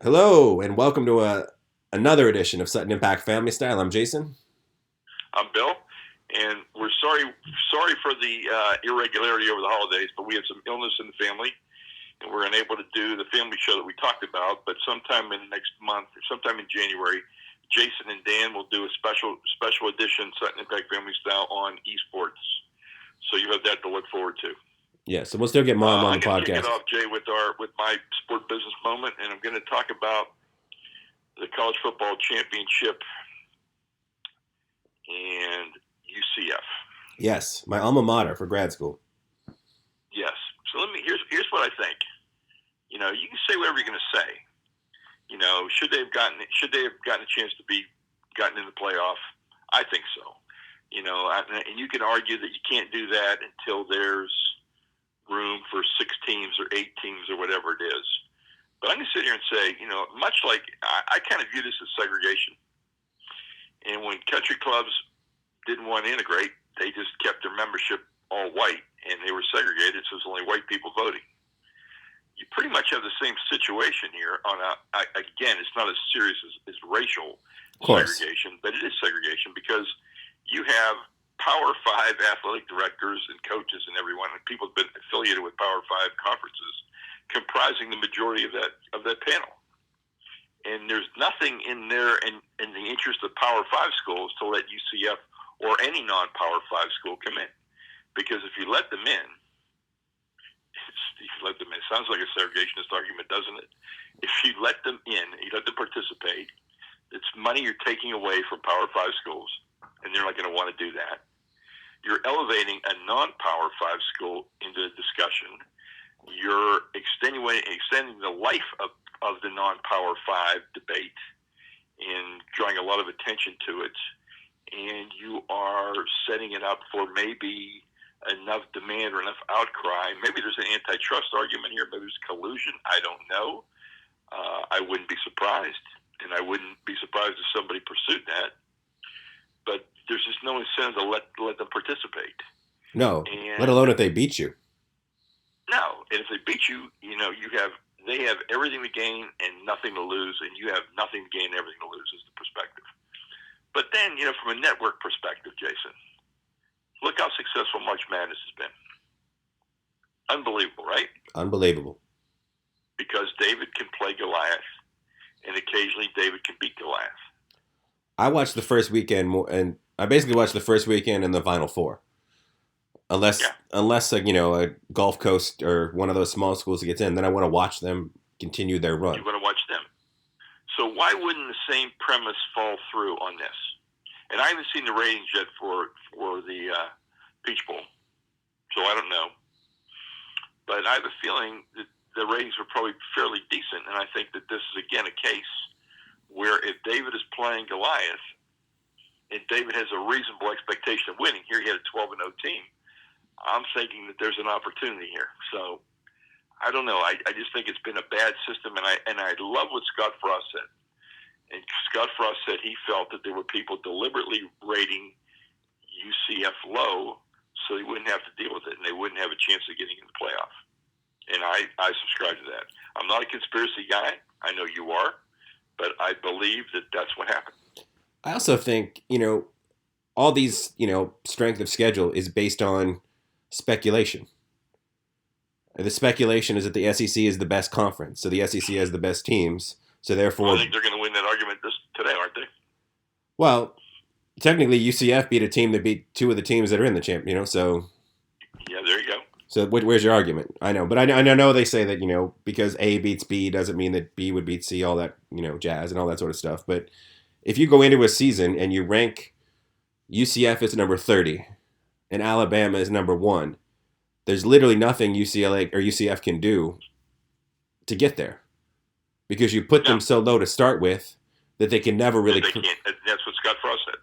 Hello, and welcome to another edition of Sutton Impact Family Style. I'm Jason. I'm Bill, and we're sorry for the irregularity over the holidays, but we had some illness in the family, and we're unable to do the family show that we talked about. But sometime in next month, or sometime in January, Jason and Dan will do a special edition Sutton Impact Family Style on esports. So you have that to look forward to. Yeah, so we'll still get Mom on the I'm going to kick it podcast. off, Jay, with my sport business moment, and I'm going to talk about the college football championship and UCF. Yes, my alma mater for grad school. Yes. So here's what I think. You can say whatever you're going to say. Should they have gotten a chance to be gotten in the playoff? I think so. And you can argue that you can't do that until there's room for 6 teams or 8 teams or whatever it is. But I'm going to sit here and say, much like I kind of view this as segregation. And when country clubs didn't want to integrate, they just kept their membership all white, and they were segregated, so there's only white people voting. You pretty much have the same situation here. Again, it's not as serious as racial segregation, but it is segregation because you have Power 5 athletic directors and coaches and everyone, and people have been affiliated with Power 5 conferences, comprising the majority of that panel. And there's nothing in there in the interest of Power 5 schools to let UCF or any non-Power 5 school come in. Because if you let them in, it sounds like a segregationist argument, doesn't it? If you let them in, you let them participate, it's money you're taking away from Power 5 schools, and they're not going to want to do that. You're elevating a non-Power 5 school into the discussion. You're extending the life of the non-Power 5 debate and drawing a lot of attention to it. And you are setting it up for maybe enough demand or enough outcry. Maybe there's an antitrust argument here. Maybe there's collusion. I don't know. I wouldn't be surprised. And I wouldn't be surprised if somebody pursued that. But there's just no incentive to let them participate. No, let alone if they beat you. No, and if they beat you, they have everything to gain and nothing to lose, and you have nothing to gain and everything to lose is the perspective. But then, from a network perspective, Jason, look how successful March Madness has been. Unbelievable, right? Unbelievable. Because David can play Goliath, and occasionally David can beat Goliath. I watched the first weekend, and I basically watched the first weekend and the Final Four. Unless a Gulf Coast or one of those small schools gets in, then I want to watch them continue their run. You want to watch them. So why wouldn't the same premise fall through on this? And I haven't seen the ratings yet for the Peach Bowl, so I don't know. But I have a feeling that the ratings were probably fairly decent, and I think that this is, again, a case where if David is playing Goliath, and David has a reasonable expectation of winning, here he had a 12-0 team, I'm thinking that there's an opportunity here. So I don't know. I just think it's been a bad system, and I love what Scott Frost said. And Scott Frost said he felt that there were people deliberately rating UCF low so they wouldn't have to deal with it, and they wouldn't have a chance of getting in the playoff. And I subscribe to that. I'm not a conspiracy guy. I know you are. But I believe that that's what happened. I also think, all these, strength of schedule is based on speculation. The speculation is that the SEC is the best conference, so the SEC has the best teams. So therefore, I think they're going to win that argument today, aren't they? Well, technically, UCF beat a team that beat 2 of the teams that are in the champ. So yeah, there you go. So where's your argument? I know, but I know they say that because A beats B doesn't mean that B would beat C, all that jazz and all that sort of stuff. But if you go into a season and you rank UCF as number 30 and Alabama as number 1, there's literally nothing UCLA or UCF can do to get there, because you put them so low to start with that they can never really. They can't. That's what Scott Frost said,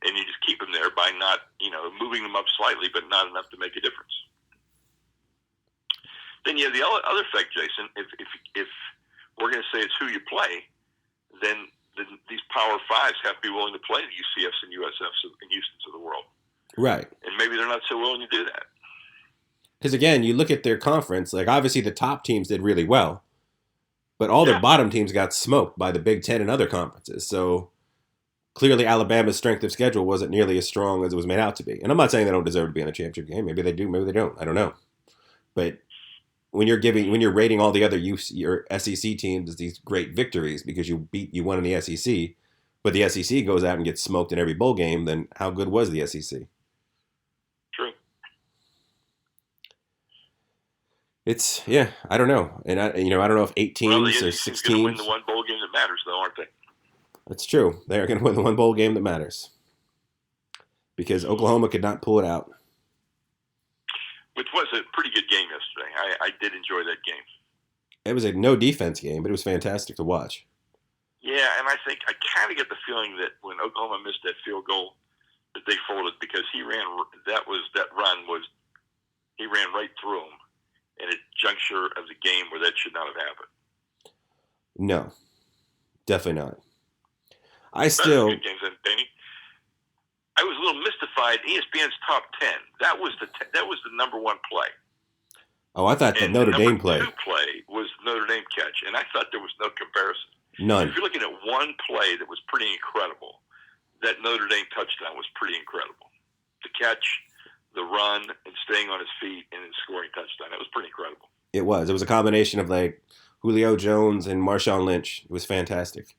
and you just keep them there by not moving them up slightly, but not enough to make a difference. Then you have the other fact, Jason. If we're going to say it's who you play, then these Power 5s have to be willing to play the UCFs and USFs and Houstons of the world. Right. And maybe they're not so willing to do that. Because again, you look at their conference, like obviously the top teams did really well. but all their Yeah. bottom teams got smoked by the Big Ten and other conferences. So clearly, Alabama's strength of schedule wasn't nearly as strong as it was made out to be. And I'm not saying they don't deserve to be in the championship game. Maybe they do. Maybe they don't. I don't know. But when you're rating all the other your SEC teams as these great victories because you won in the SEC, but the SEC goes out and gets smoked in every bowl game, then how good was the SEC? True. I don't know, and I don't know if 8 teams or 6 going to win teams. the one bowl game that matters, though, aren't they? That's true. They're going to win the one bowl game that matters because Oklahoma could not pull it out. Which was a pretty good game yesterday. I did enjoy that game. It was a no defense game, but it was fantastic to watch. Yeah, and I think I kind of get the feeling that when Oklahoma missed that field goal, that they folded because he ran right through him at a juncture of the game where that should not have happened. No, definitely not. Good games, and Danny. I was a little mystified. ESPN's top 10. That was the number one play. Oh, I thought the Notre Dame play. Number 2 play was Notre Dame catch, and I thought there was no comparison. None. If you're looking at one play that was pretty incredible, that Notre Dame touchdown was pretty incredible. The catch, the run, and staying on his feet and then scoring touchdown. That was pretty incredible. It was. It was a combination of like Julio Jones and Marshawn Lynch. It was fantastic.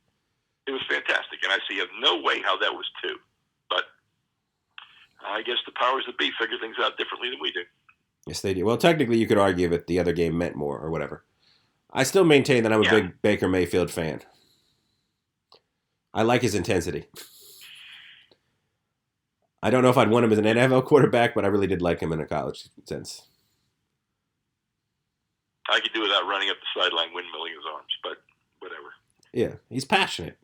It was fantastic, and I see no way how that was 2. But I guess the powers that be figure things out differently than we do. Yes, they do. Well, technically, you could argue that the other game meant more or whatever. I still maintain that I'm a big Baker Mayfield fan. I like his intensity. I don't know if I'd want him as an NFL quarterback, but I really did like him in a college sense. I could do without running up the sideline, windmilling his arms, but whatever. Yeah, he's passionate.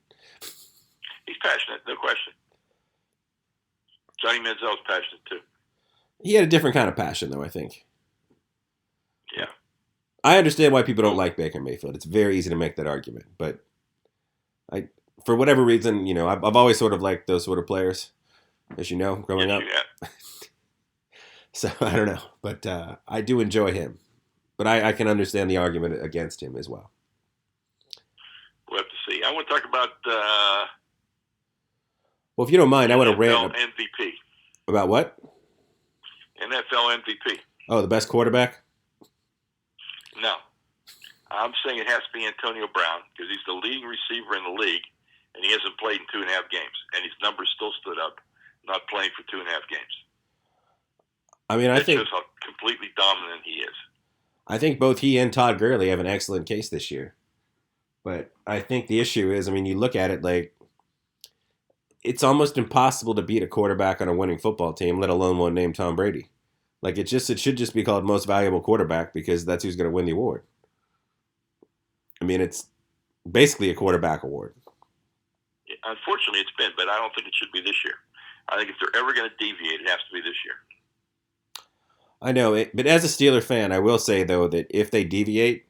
He's passionate, no question. Johnny Manziel's passionate too. He had a different kind of passion, though, I think. Yeah. I understand why people don't like Baker Mayfield. It's very easy to make that argument, but for whatever reason, I've always sort of liked those sort of players, as you know, growing up. Yeah. So I don't know, but I do enjoy him. But I can understand the argument against him as well. We'll have to see. I want to talk about well, if you don't mind, I want to rant MVP. About what? NFL MVP. Oh, the best quarterback? No. I'm saying it has to be Antonio Brown because he's the leading receiver in the league, and he hasn't played in 2.5 games, and his numbers still stood up, not playing for 2.5 games. I mean, I think shows how completely dominant he is. I think both he and Todd Gurley have an excellent case this year. But I think the issue is, you look at it like it's almost impossible to beat a quarterback on a winning football team, let alone one named Tom Brady. Like it should just be called most valuable quarterback because that's who's going to win the award. It's basically a quarterback award. Unfortunately, it's been, but I don't think it should be this year. I think if they're ever going to deviate, it has to be this year. I know it, but as a Steeler fan, I will say though that if they deviate,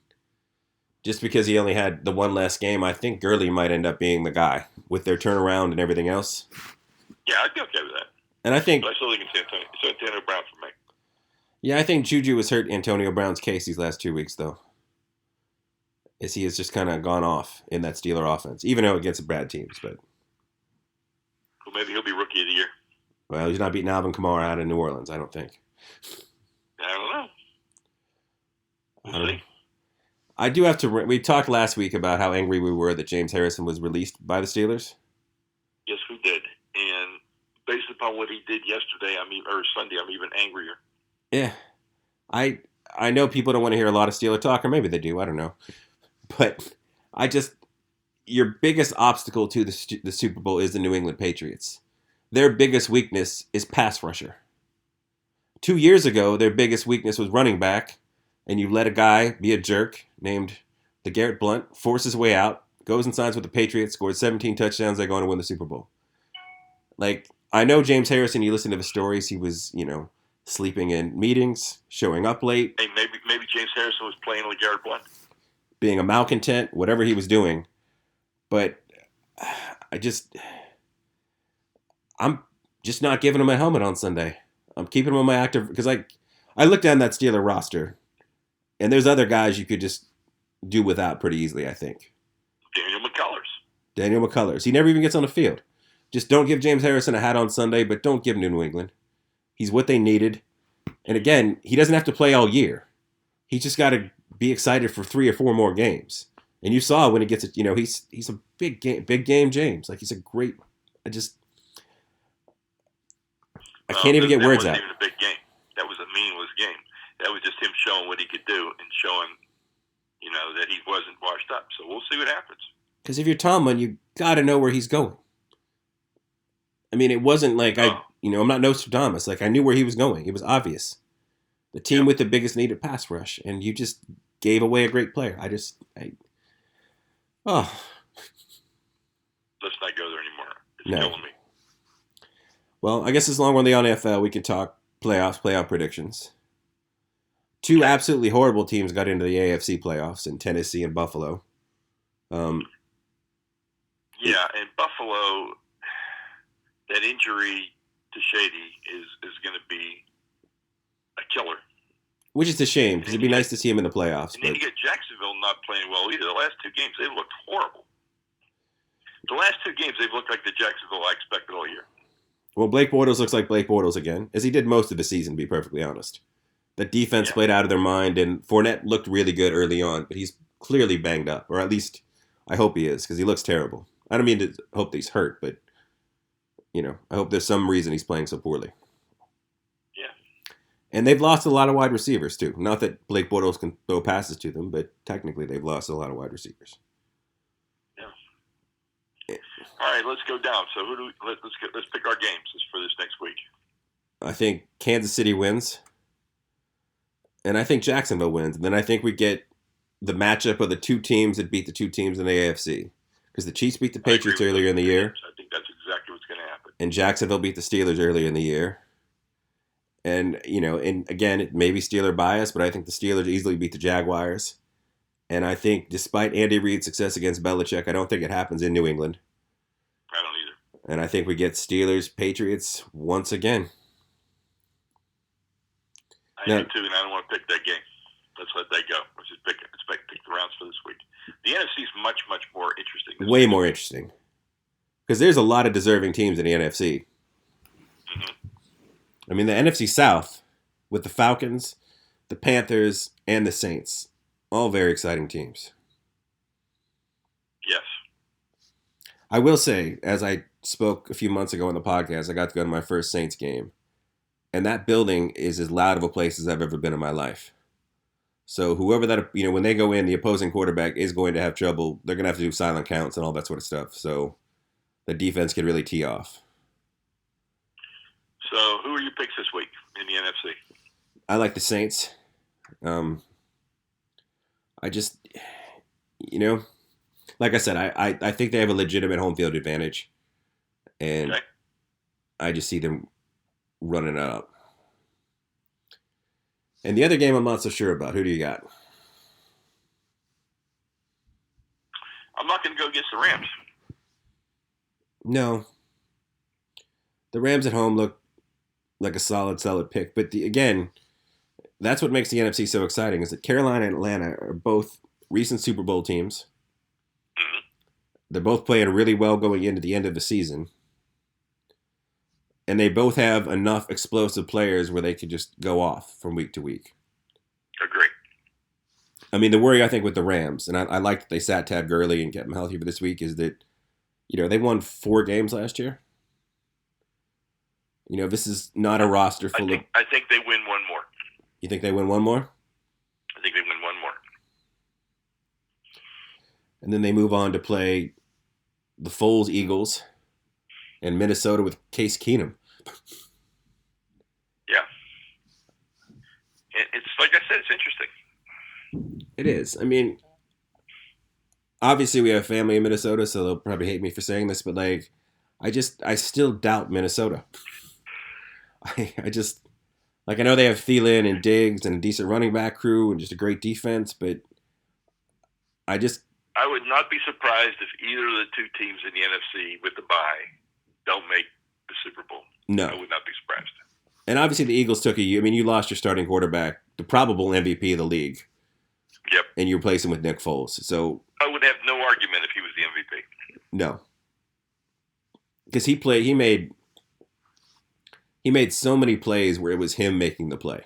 just because he only had the one last game, I think Gurley might end up being the guy with their turnaround and everything else. Yeah, I'd be okay with that. And I think, but I still think it's Antonio Brown for me. Yeah, I think Juju has hurt Antonio Brown's case these last 2 weeks though, as he has just kind of gone off in that Steeler offense, even though it gets bad teams. But well, maybe he'll be Rookie of the Year. Well, he's not beating Alvin Kamara out in New Orleans, I don't think. I don't know. We'll see. I do have to. We talked last week about how angry we were that James Harrison was released by the Steelers. Yes, we did. And based upon what he did yesterday, Sunday, I'm even angrier. Yeah, I know people don't want to hear a lot of Steeler talk, or maybe they do. I don't know, but your biggest obstacle to the Super Bowl is the New England Patriots. Their biggest weakness is pass rusher. 2 years ago, their biggest weakness was running back, and you let a guy be a jerk named LeGarrette Blount, force his way out, goes and signs with the Patriots, scored 17 touchdowns, they're going to win the Super Bowl. Like, I know James Harrison, you listen to the stories, he was, sleeping in meetings, showing up late. Hey, maybe James Harrison was playing LeGarrette Blount. Being a malcontent, whatever he was doing. But I'm just not giving him a helmet on Sunday. I'm keeping him on my active, because I look down that Steeler roster, and there's other guys you could just do without pretty easily, I think. Daniel McCullers. He never even gets on the field. Just don't give James Harrison a hat on Sunday, but don't give him to New England. He's what they needed. And again, he doesn't have to play all year. He's just got to be excited for 3 or 4 more games. And you saw when he gets it, he's a big game James. Like, he's a great, I can't even get words out. That wasn't even a big game. That was a meaningless game. That was just him showing what he could do and showing, that he wasn't washed up. So we'll see what happens. Because if you're Tomlin, you got to know where he's going. I mean, it wasn't like I'm not Nostradamus. Like, I knew where he was going. It was obvious. The team with the biggest needed pass rush, and you just gave away a great player. Let's not go there anymore. It's killing me. Well, I guess as long as we're on the NFL, we can talk playoff predictions. 2 absolutely horrible teams got into the AFC playoffs in Tennessee and Buffalo. And Buffalo, that injury to Shady is going to be a killer. Which is a shame, because it'd be nice to see him in the playoffs. And then you get Jacksonville not playing well either. The last 2 games, they looked horrible. The last 2 games, they've looked like the Jacksonville I expected all year. Well, Blake Bortles looks like Blake Bortles again, as he did most of the season, to be perfectly honest. The defense played out of their mind, and Fournette looked really good early on, but he's clearly banged up, or at least I hope he is, because he looks terrible. I don't mean to hope that he's hurt, but, I hope there's some reason he's playing so poorly. Yeah. And they've lost a lot of wide receivers, too. Not that Blake Bortles can throw passes to them, but technically they've lost a lot of wide receivers. Yeah. All right, let's go down. So let's pick our games for this next week. I think Kansas City wins. And I think Jacksonville wins. And then I think we get the matchup of the 2 teams that beat the 2 teams in the AFC. Because the Chiefs beat the Patriots earlier in the year. I think that's exactly what's going to happen. And Jacksonville beat the Steelers earlier in the year. And, and again, it may be Steeler bias, but I think the Steelers easily beat the Jaguars. And I think despite Andy Reid's success against Belichick, I don't think it happens in New England. I don't either. And I think we get Steelers-Patriots once again. I do too, and I don't want to pick that game. Let's let that go. Let's pick the rounds for this week. The NFC is much, much more interesting. Way more interesting. Because there's a lot of deserving teams in the NFC. Mm-hmm. I mean, the NFC South, with the Falcons, the Panthers, and the Saints, all very exciting teams. Yes. I will say, as I spoke a few months ago on the podcast, I got to go to my first Saints game. And that building is as loud of a place as I've ever been in my life. So whoever that, when they go in, the opposing quarterback is going to have trouble. They're going to have to do silent counts and all that sort of stuff. So the defense can really tee off. So who are your picks this week in the NFC? I like the Saints. I just, like I said, I think they have a legitimate home field advantage. And I just see them running it up. And the other game I'm not so sure about. Who do you got? I'm not going to go against the Rams. No. The Rams at home look like a solid pick. But again, that's what makes the NFC so exciting is that Carolina and Atlanta are both recent Super Bowl teams. Mm-hmm. They're both playing really well going into the end of the season. And they both have enough explosive players where they could just go off from week to week. Agree. I mean, the worry, I think, with the Rams, and I like that they sat Tab Gurley and kept him healthy for this week, is that, they won 4 games last year. This is not a roster full of... I think they win one more. You think they win one more? I think they win one more. And then they move on to play the Foles Eagles and Minnesota with Case Keenum. Yeah. It's like I said, it's interesting. It is. I mean, obviously we have family in Minnesota, so they'll probably hate me for saying this, but I still doubt Minnesota. I just, I know they have Thielen and Diggs and a decent running back crew and just a great defense, but I would not be surprised if either of the 2 teams in the NFC with the bye don't make the Super Bowl. No. I would not be surprised. And obviously the Eagles took you lost your starting quarterback, the probable MVP of the league. Yep. and you replace him with Nick Foles. So I would have no argument if he was the MVP. no, because he made so many plays where it was him making the play.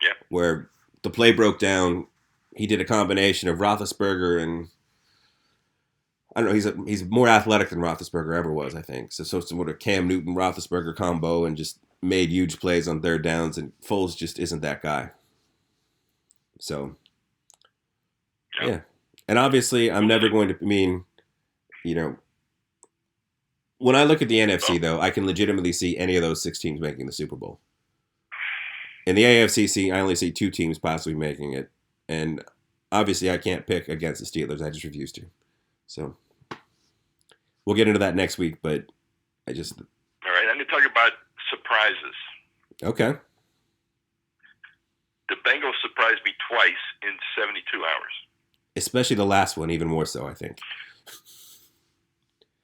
Yeah. Where the play broke down, he did a combination of Roethlisberger and I don't know. He's more athletic than Roethlisberger ever was, I think. So sort of Cam Newton Roethlisberger combo, and just made huge plays on third downs. And Foles just isn't that guy. So yeah, and obviously I'm never going to. I mean, you know, when I look at the NFC though, I can legitimately see any of those 6 teams making the Super Bowl. In the AFC, I only see 2 teams possibly making it, and obviously I can't pick against the Steelers. I just refuse to. So we'll get into that next week, but I just... All right, I'm going to talk about surprises. Okay. The Bengals surprised me twice in 72 hours. Especially the last one, even more so, I think.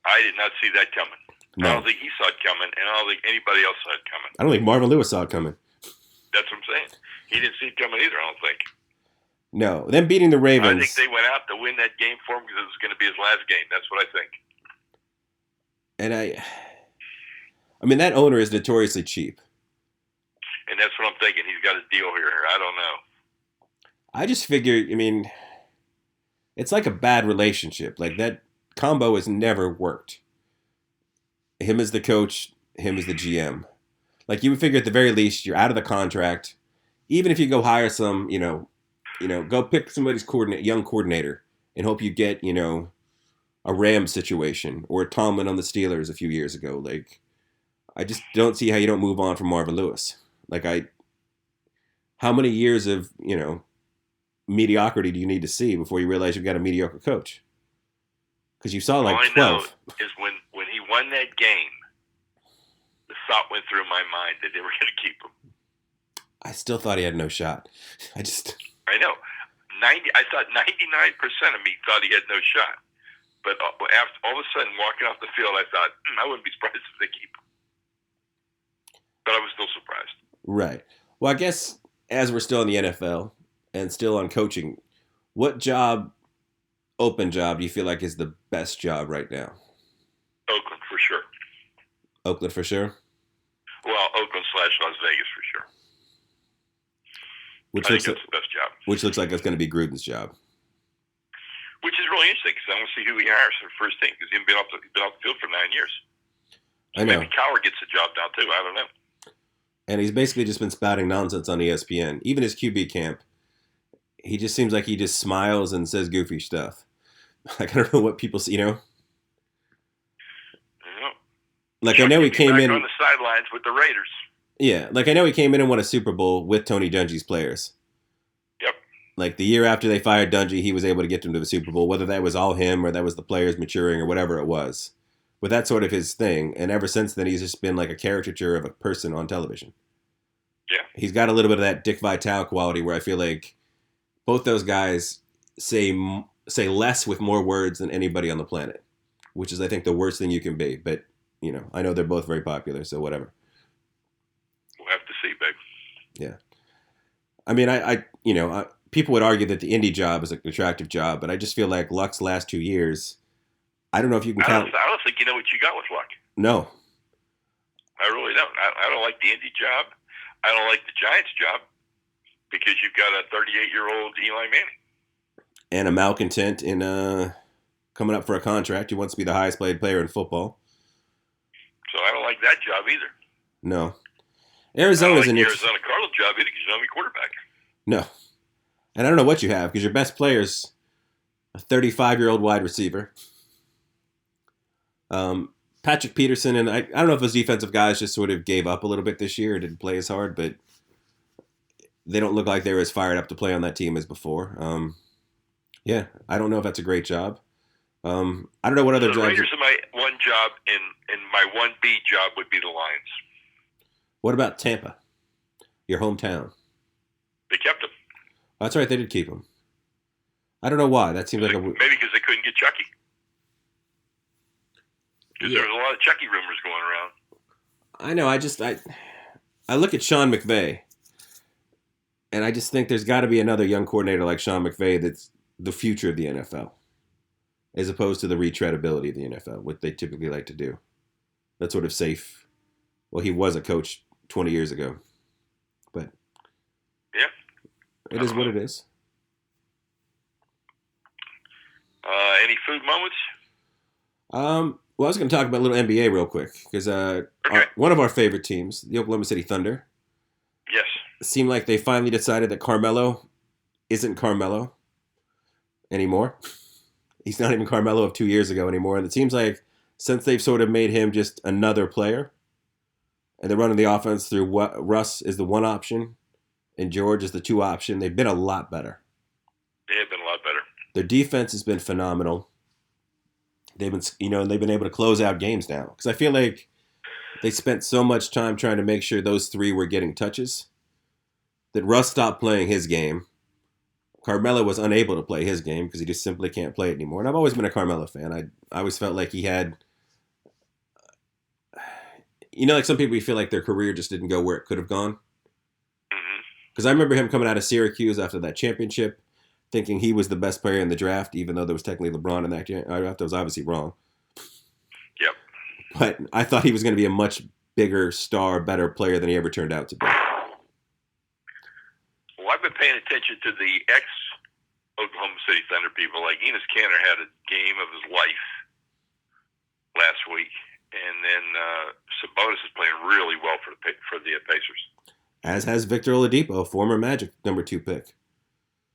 I did not see that coming. No. I don't think he saw it coming, and I don't think anybody else saw it coming. I don't think Marvin Lewis saw it coming. That's what I'm saying. He didn't see it coming either, I don't think. No. Them beating the Ravens... I think they went out to win that game for him because it was going to be his last game. That's what I think. And I mean, that owner is notoriously cheap. And that's what I'm thinking. He's got a deal here. I don't know. I just figure, I mean, it's like a bad relationship. Like, that combo has never worked. Him as the coach, him as the GM. Like, you would figure at the very least, you're out of the contract. Even if you go hire some, go pick somebody's young coordinator and hope you get, a Rams situation or a Tomlin on the Steelers a few years ago. Like, I just don't see how you don't move on from Marvin Lewis. Like, how many years of, mediocrity do you need to see before you realize you've got a mediocre coach? Because you saw like 12. All I know is when he won that game, the thought went through my mind that they were going to keep him. I still thought he had no shot. I know. I thought 99% of me thought he had no shot. But after all of a sudden, walking off the field, I thought, I wouldn't be surprised if they keep him. But I was still surprised. Right. Well, I guess as we're still in the NFL and still on coaching, what open job do you feel like is the best job right now? Oakland, for sure. Oakland, for sure? Well, Oakland/Las Vegas, for sure. I think that's the best job. Which looks like it's going to be Gruden's job. Which is really interesting because I want to see who he hires for the first team because he's been off the field for 9 years. So I know. Maybe Cowher gets the job now too. I don't know. And he's basically just been spouting nonsense on ESPN. Even his QB camp, he just seems like he just smiles and says goofy stuff. Like, I don't know what people see, Like, I know he came in on the sidelines with the Raiders. Yeah, like I know he came in and won a Super Bowl with Tony Dungy's players. Yep. Like the year after they fired Dungy, he was able to get them to the Super Bowl, whether that was all him or that was the players maturing or whatever it was. But that's sort of his thing. And ever since then, he's just been like a caricature of a person on television. Yeah. He's got a little bit of that Dick Vitale quality where I feel like both those guys say less with more words than anybody on the planet, which is, I think, the worst thing you can be. But, I know they're both very popular, so whatever. We'll have to see, babe. Yeah. I mean, people would argue that the indie job is an attractive job, but I just feel like Luck's last 2 years, I don't know if you can count. I don't think you know what you got with Luck. No. I really don't. I don't like the indie job. I don't like the Giants job because you've got a 38-year-old Eli Manning. And a malcontent in coming up for a contract. He wants to be the highest paid player in football. So I don't like that job either. No. Arizona's an Arizona Cardinals job either because you don't have a quarterback. No. And I don't know what you have because your best player's a 35-year-old wide receiver. Patrick Peterson, and I don't know if those defensive guys just sort of gave up a little bit this year, didn't play as hard, but they don't look like they were as fired up to play on that team as before. Yeah, I don't know if that's a great job. I don't know what other jobs. The Raiders are my one job, and my 1B job would be the Lions. What about Tampa, your hometown? They kept him. Oh, that's right, they did keep him. I don't know why. That seems like maybe because they couldn't get Chucky. Because there was a lot of Chucky rumors going around. I know. I look at Sean McVay, And I just think there's got to be another young coordinator like Sean McVay that's the future of the NFL, as opposed to the retreadability of the NFL, what they typically like to do. That sort of safe. Well, he was a coach 20 years ago, but Yeah. it is what it is. Any food moments? Well, I was going to talk about a little NBA real quick because one of our favorite teams, the Oklahoma City Thunder, Yes. seemed like they finally decided that Carmelo isn't Carmelo anymore. He's not even Carmelo of 2 years ago anymore. And it seems like since they've sort of made him just another player, and they're running the offense through what Russ is the one option and George is the two option, they've been a lot better. They have been a lot better. Their defense has been phenomenal. They've been able to close out games now because I feel like they spent so much time trying to make sure those three were getting touches that Russ stopped playing his game. Carmelo was unable to play his game because he just simply can't play it anymore. And I've always been a Carmelo fan. I always felt like he had, like some people, you feel like their career just didn't go where it could have gone. Because I remember him coming out of Syracuse after that championship, thinking he was the best player in the draft, even though there was technically LeBron in that draft. I was obviously wrong. Yep. But I thought he was going to be a much bigger star, better player than he ever turned out to be. Well, I've been paying attention to the ex-Oklahoma City Thunder people. Like Enos Kanter had a game of his life last week, and then Sabonis is playing really well for the Pacers. As has Victor Oladipo, former Magic #2 pick.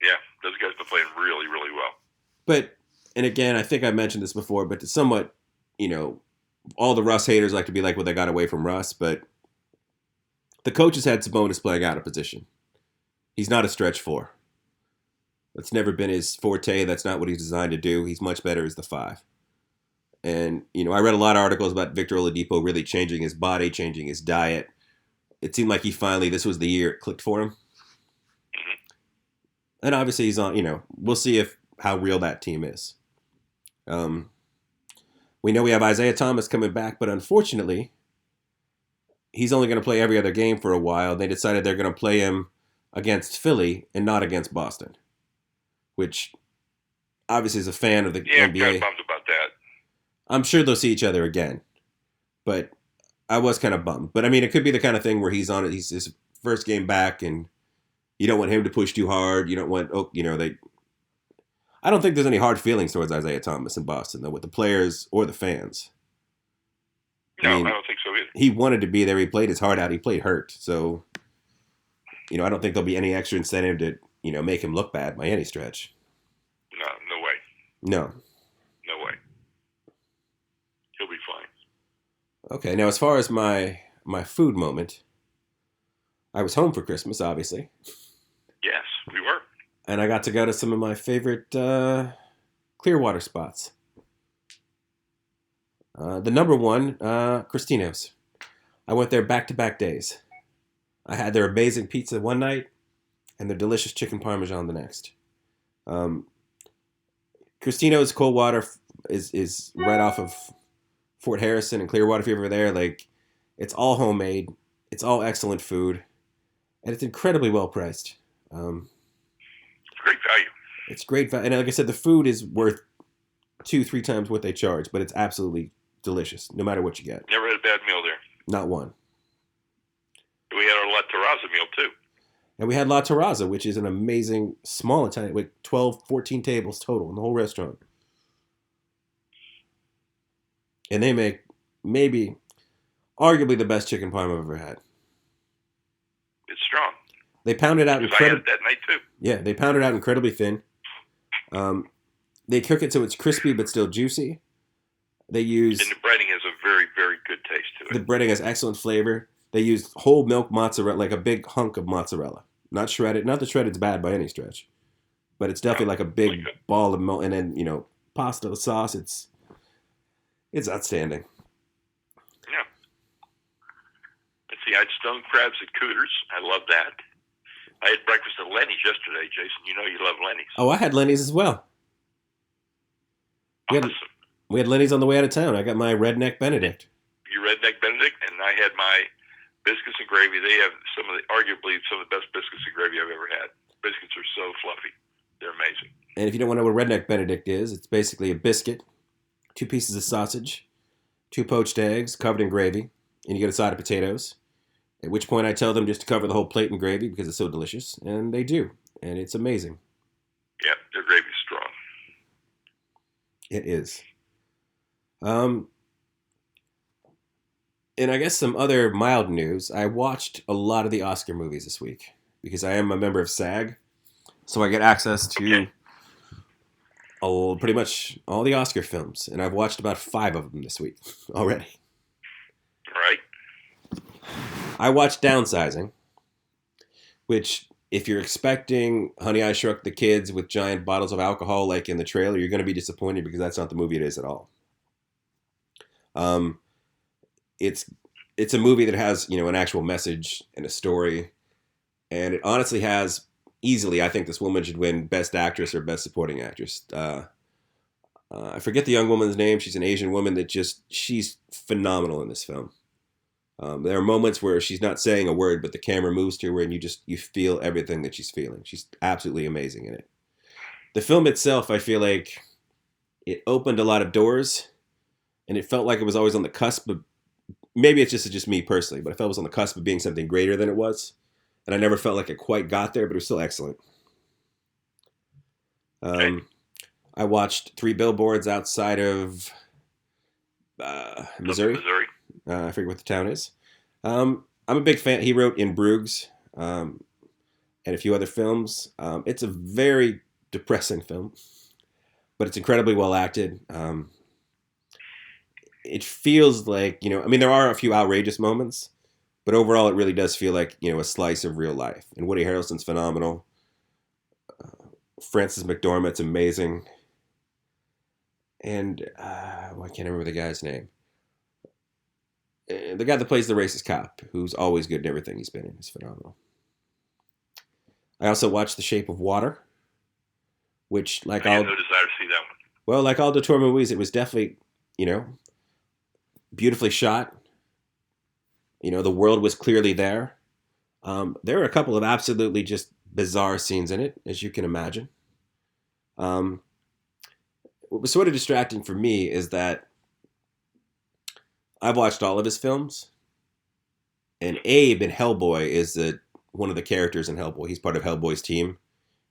Yeah, those guys have been playing really, really well. But, and again, I think I mentioned this before, but to somewhat, all the Russ haters like to be like, well, they got away from Russ, but the coaches had Sabonis playing out of position. He's not a stretch four. That's never been his forte. That's not what he's designed to do. He's much better as the five. And, I read a lot of articles about Victor Oladipo really changing his body, changing his diet. It seemed like this was the year it clicked for him. And obviously he's on, we'll see how real that team is. We know we have Isaiah Thomas coming back, but unfortunately, he's only going to play every other game for a while. They decided they're going to play him against Philly and not against Boston, which obviously is a fan of the NBA. Yeah, I'm kind of bummed about that. I'm sure they'll see each other again, but I was kind of bummed. But I mean, it could be the kind of thing where he's on it. He's his first game back, and you don't want him to push too hard. You don't want, I don't think there's any hard feelings towards Isaiah Thomas in Boston, though, with the players or the fans. No, I don't think so either. He wanted to be there. He played his heart out. He played hurt. So, I don't think there'll be any extra incentive to, make him look bad by any stretch. No way. No. No way. He'll be fine. Okay, now as far as my food moment, I was home for Christmas, obviously. Yes, we were. And I got to go to some of my favorite Clearwater spots. The number one, Cristino's. I went there back-to-back days. I had their amazing pizza one night and their delicious chicken parmesan the next. Cristino's Coldwater is right off of Fort Harrison and Clearwater. If you're ever there, it's all homemade. It's all excellent food. And it's incredibly well priced. It's great value. It's great value. And like I said, the food is worth 2-3 times what they charge, but it's absolutely delicious, no matter what you get. Never had a bad meal there. Not one. We had our La Terraza meal, too. And we had La Terraza, which is an amazing small Italian, with 12, 14 tables total in the whole restaurant. And they make maybe, arguably the best chicken parm I've ever had. It's strong. They pound it out incredibly. I had it that night too. Yeah, they pound it out incredibly thin. They cook it so it's crispy but still juicy. And the breading has a very, very good taste to it. The breading has excellent flavor. They use whole milk mozzarella, like a big hunk of mozzarella, not shredded. Not that shredded's bad by any stretch, but it's definitely like a big ball of milk. And then pasta sauce. It's outstanding. Yeah. Let's see. I had stone crabs at Cooter's. I love that. I had breakfast at Lenny's yesterday, Jason. You know you love Lenny's. Oh, I had Lenny's as well. Awesome. We had Lenny's on the way out of town. I got my Redneck Benedict. Your Redneck Benedict, and I had my biscuits and gravy. They have arguably some of the best biscuits and gravy I've ever had. Biscuits are so fluffy. They're amazing. And if you don't know what Redneck Benedict is, it's basically a biscuit, 2 pieces of sausage, 2 poached eggs covered in gravy, and you get a side of potatoes. At which point I tell them just to cover the whole plate in gravy because it's so delicious, and they do, and it's amazing. Yeah, their gravy's strong. It is. And I guess some other mild news. I watched a lot of the Oscar movies this week because I am a member of SAG, so I get access to pretty much all the Oscar films, and I've watched about 5 of them this week already. Right. I watched Downsizing, which, if you're expecting Honey, I Shrunk the Kids with giant bottles of alcohol like in the trailer, you're going to be disappointed because that's not the movie it is at all. It's a movie that has, an actual message and a story, and it honestly has easily, I think this woman should win Best Actress or Best Supporting Actress. I forget the young woman's name. She's an Asian woman she's phenomenal in this film. There are moments where she's not saying a word, but the camera moves to her and you feel everything that she's feeling. She's absolutely amazing in it. The film itself, I feel like it opened a lot of doors, and it felt like it was always on the cusp of, maybe it's just me personally, but I felt it was on the cusp of being something greater than it was. And I never felt like it quite got there, but it was still excellent. I watched 3 Billboards Outside of Missouri. I forget what the town is. I'm a big fan. He wrote In Bruges and a few other films. It's a very depressing film, but it's incredibly well acted. It feels like, there are a few outrageous moments, but overall it really does feel like, a slice of real life. And Woody Harrelson's phenomenal. Frances McDormand's amazing. And I can't remember the guy's name. The guy that plays the racist cop, who's always good in everything he's been in, is phenomenal. I also watched The Shape of Water, which, like I had no desire to see that one. Well, like all Dutour movies, it was definitely, beautifully shot. The world was clearly there. There are a couple of absolutely just bizarre scenes in it, as you can imagine. What was sort of distracting for me is that I've watched all of his films, and Abe in Hellboy is one of the characters in Hellboy. He's part of Hellboy's team.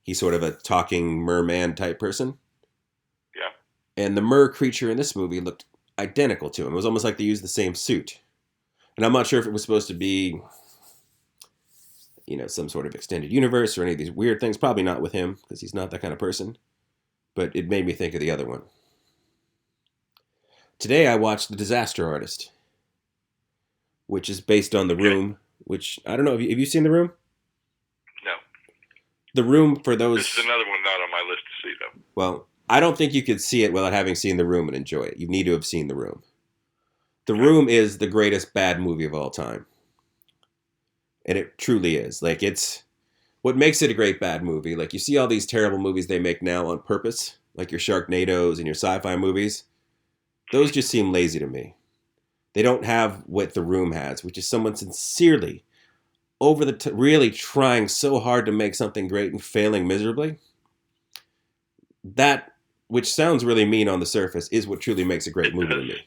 He's sort of a talking merman type person. Yeah. And the mer creature in this movie looked identical to him. It was almost like they used the same suit. And I'm not sure if it was supposed to be, some sort of extended universe or any of these weird things. Probably not with him, because he's not that kind of person. But it made me think of the other one. Today I watched The Disaster Artist, which is based on The Room, which, I don't know, have you seen The Room? No. The Room, for those... This is another one not on my list to see, though. Well, I don't think you could see it without having seen The Room and enjoy it. You need to have seen The Room. The Room is the greatest bad movie of all time. And it truly is. Like, it's... What makes it a great bad movie, like, you see all these terrible movies they make now on purpose, like your Sharknadoes and your sci-fi movies. Those just seem lazy to me. They don't have what The Room has, which is someone sincerely, really trying so hard to make something great and failing miserably. That, which sounds really mean on the surface, is what truly makes a great movie to me.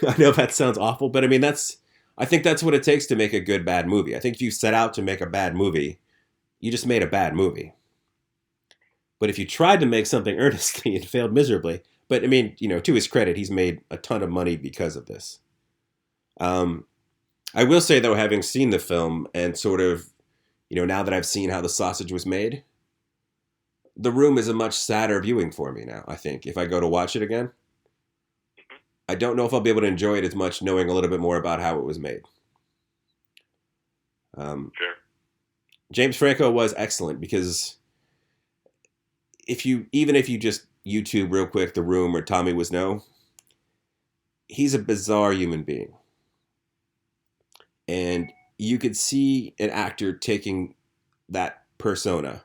I know that sounds awful, but I think that's what it takes to make a good bad movie. I think if you set out to make a bad movie, you just made a bad movie. But if you tried to make something earnestly and failed miserably, but to his credit, he's made a ton of money because of this. I will say, though, having seen the film and sort of, now that I've seen how the sausage was made, The Room is a much sadder viewing for me now, I think, if I go to watch it again. I don't know if I'll be able to enjoy it as much knowing a little bit more about how it was made. Sure. James Franco was excellent because even if you just YouTube real quick The Room or Tommy Was No, he's a bizarre human being. And you could see an actor taking that persona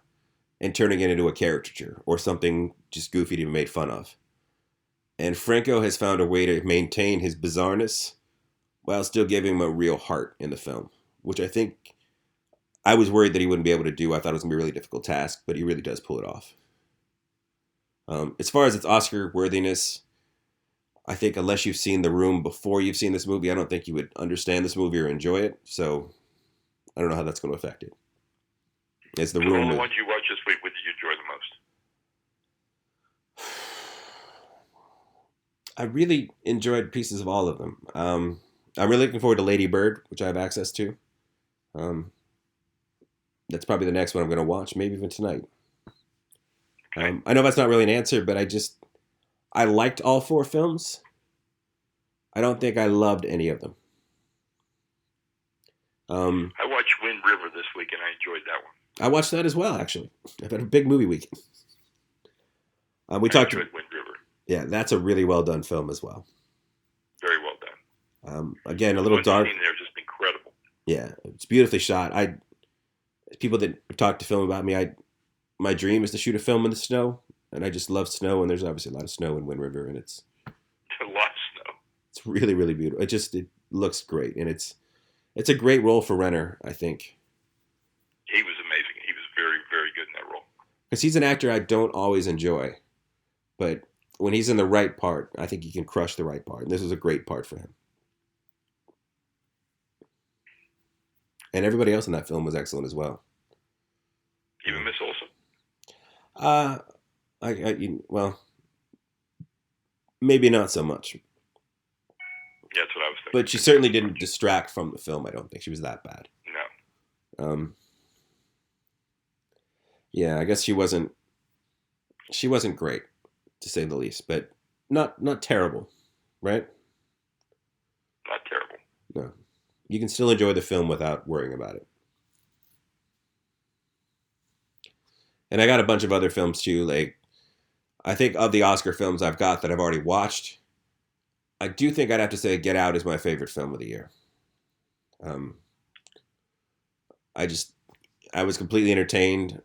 and turning it into a caricature or something just goofy to be made fun of. And Franco has found a way to maintain his bizarreness while still giving him a real heart in the film, which I think I was worried that he wouldn't be able to do. I thought it was going to be a really difficult task, but he really does pull it off. As far as its Oscar worthiness, I think unless you've seen The Room before you've seen this movie, I don't think you would understand this movie or enjoy it. So I don't know how that's going to affect it. It's The Room. All the ones you watched this week, what did you enjoy the most? I really enjoyed pieces of all of them. I'm really looking forward to Lady Bird, which I have access to. That's probably the next one I'm going to watch, maybe even tonight. Okay. I know that's not really an answer, but I liked all 4 films. I don't think I loved any of them. I watched Wind River this week, and I enjoyed that one. I watched that as well, actually. I've had a big movie weekend. I enjoyed Wind River. Yeah, that's a really well done film as well. Very well done. Again, a little dark. They're just incredible. Yeah, it's beautifully shot. People that talk to film about me, my dream is to shoot a film in the snow, and I just love snow. And there's obviously a lot of snow in Wind River, and it's a lot of snow. It's really, really beautiful. It looks great, and it's a great role for Renner, I think. He was amazing. He was very, very good in that role. Because he's an actor I don't always enjoy, but when he's in the right part, I think he can crush the right part. And this was a great part for him. And everybody else in that film was excellent as well. Even Miss Olsen? Well, maybe not so much. Yeah, that's what I was thinking. But she certainly didn't distract from the film, I don't think. She was that bad. No. Yeah, I guess she wasn't great, to say the least, but not terrible, right? Not terrible. No. You can still enjoy the film without worrying about it. And I got a bunch of other films too. Like, I think of the Oscar films I've got that I've already watched, I do think I'd have to say Get Out is my favorite film of the year. I was completely entertained.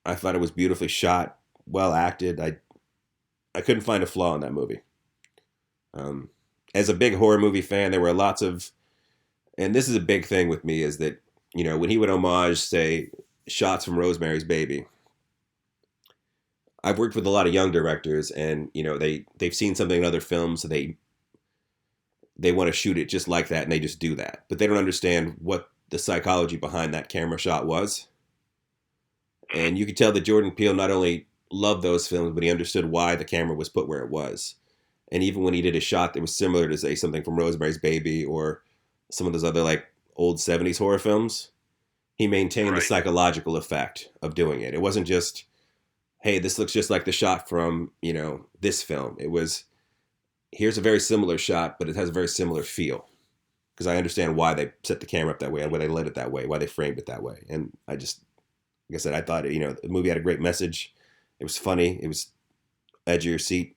I thought it was beautifully shot, well acted. I couldn't find a flaw in that movie. As a big horror movie fan, there were lots of, and this is a big thing with me, is that, when he would homage, say, shots from Rosemary's Baby, I've worked with a lot of young directors, and they've seen something in other films, so they want to shoot it just like that, and they just do that. But they don't understand what the psychology behind that camera shot was. And you could tell that Jordan Peele not only loved those films, but he understood why the camera was put where it was. And even when he did a shot that was similar to, say, something from Rosemary's Baby or some of those other, like, old 70s horror films, he maintained the psychological effect of doing it. It wasn't just, hey, this looks just like the shot from, this film. It was, here's a very similar shot, but it has a very similar feel. Because I understand why they set the camera up that way, and why they lit it that way, why they framed it that way. And like I said, I thought, the movie had a great message. It was funny. It was edge of your seat.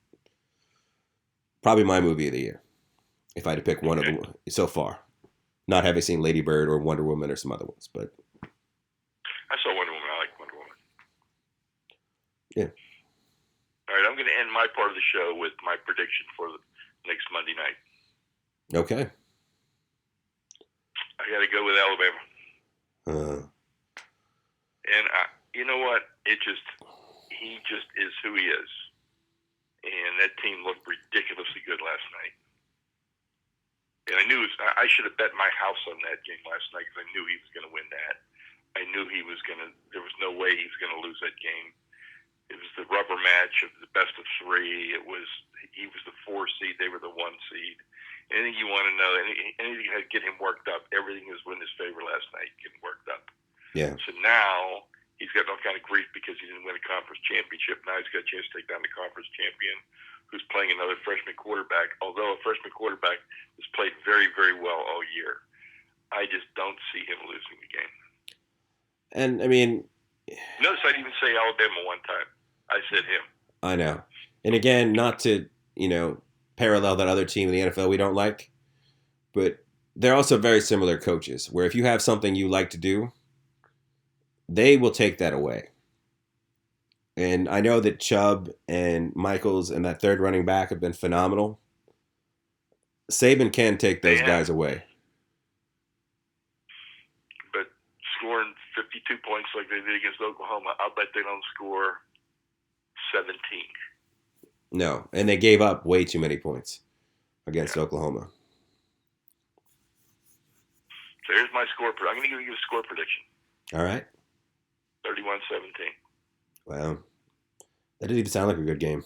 Probably my movie of the year, if I had to pick one of them so far. Not having seen Lady Bird or Wonder Woman or some other ones, but I saw Wonder Woman. I like Wonder Woman. Yeah. All right, I'm going to end my part of the show with my prediction for the next Monday night. Okay. I got to go with Alabama. And you know what? He just is who he is. And that team looked ridiculously good last night. And I should have bet my house on that game last night because I knew he was going to win that. I knew there was no way he was going to lose that game. It was the rubber match of the best of 3. He was the 4 seed. They were the 1 seed. Anything you want to know, anything to get him worked up, everything was in his favor last night, getting worked up. Yeah. So now he's got all kind of grief because he didn't win a conference championship. Now he's got a chance to take down the conference champion who's playing another freshman quarterback, although a freshman quarterback has played very, very well all year. I just don't see him losing the game. And, I mean... Notice I didn't even say Alabama one time. I said him. I know. And again, not to, parallel that other team in the NFL we don't like, but they're also very similar coaches, where if you have something you like to do, they will take that away. And I know that Chubb and Michaels and that third running back have been phenomenal. Saban can take those guys away. 52 points like they did against Oklahoma, I'll bet they don't score 17. No, and they gave up way too many points against Oklahoma. So here's my score. I'm going to give you a score prediction. All right. 31-17. Wow. That didn't even sound like a good game.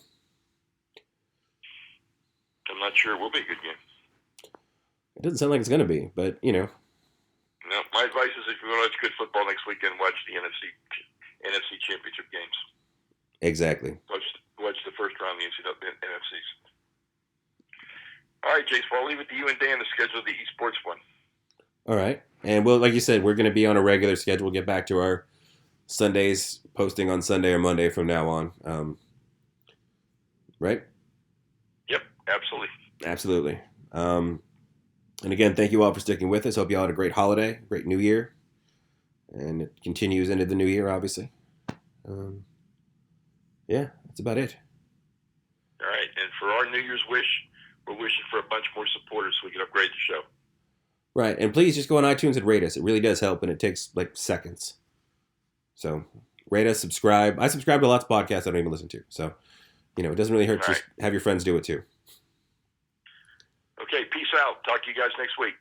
I'm not sure it will be a good game. It doesn't sound like it's going to be, but, you know. No, my advice is if you're going to watch good football next weekend, watch the NFC championship games. Exactly. Watch the first round of the NFCs. All right, Jace, well, I'll leave it to you and Dan to schedule the esports one. All right. And, well, like you said, we're going to be on a regular schedule. We'll get back to our Sundays, posting on Sunday or Monday from now on. Right? Yep, absolutely. Absolutely. And again, thank you all for sticking with us. Hope you all had a great holiday, great New Year. And it continues into the new year, obviously. Yeah, that's about it. All right. And for our New Year's wish, we're wishing for a bunch more supporters so we can upgrade the show. Right. And please just go on iTunes and rate us. It really does help, and it takes like seconds. So rate us, subscribe. I subscribe to lots of podcasts I don't even listen to. So, you know, it doesn't really hurt to just have your friends do it too. Okay, peace out. Talk to you guys next week.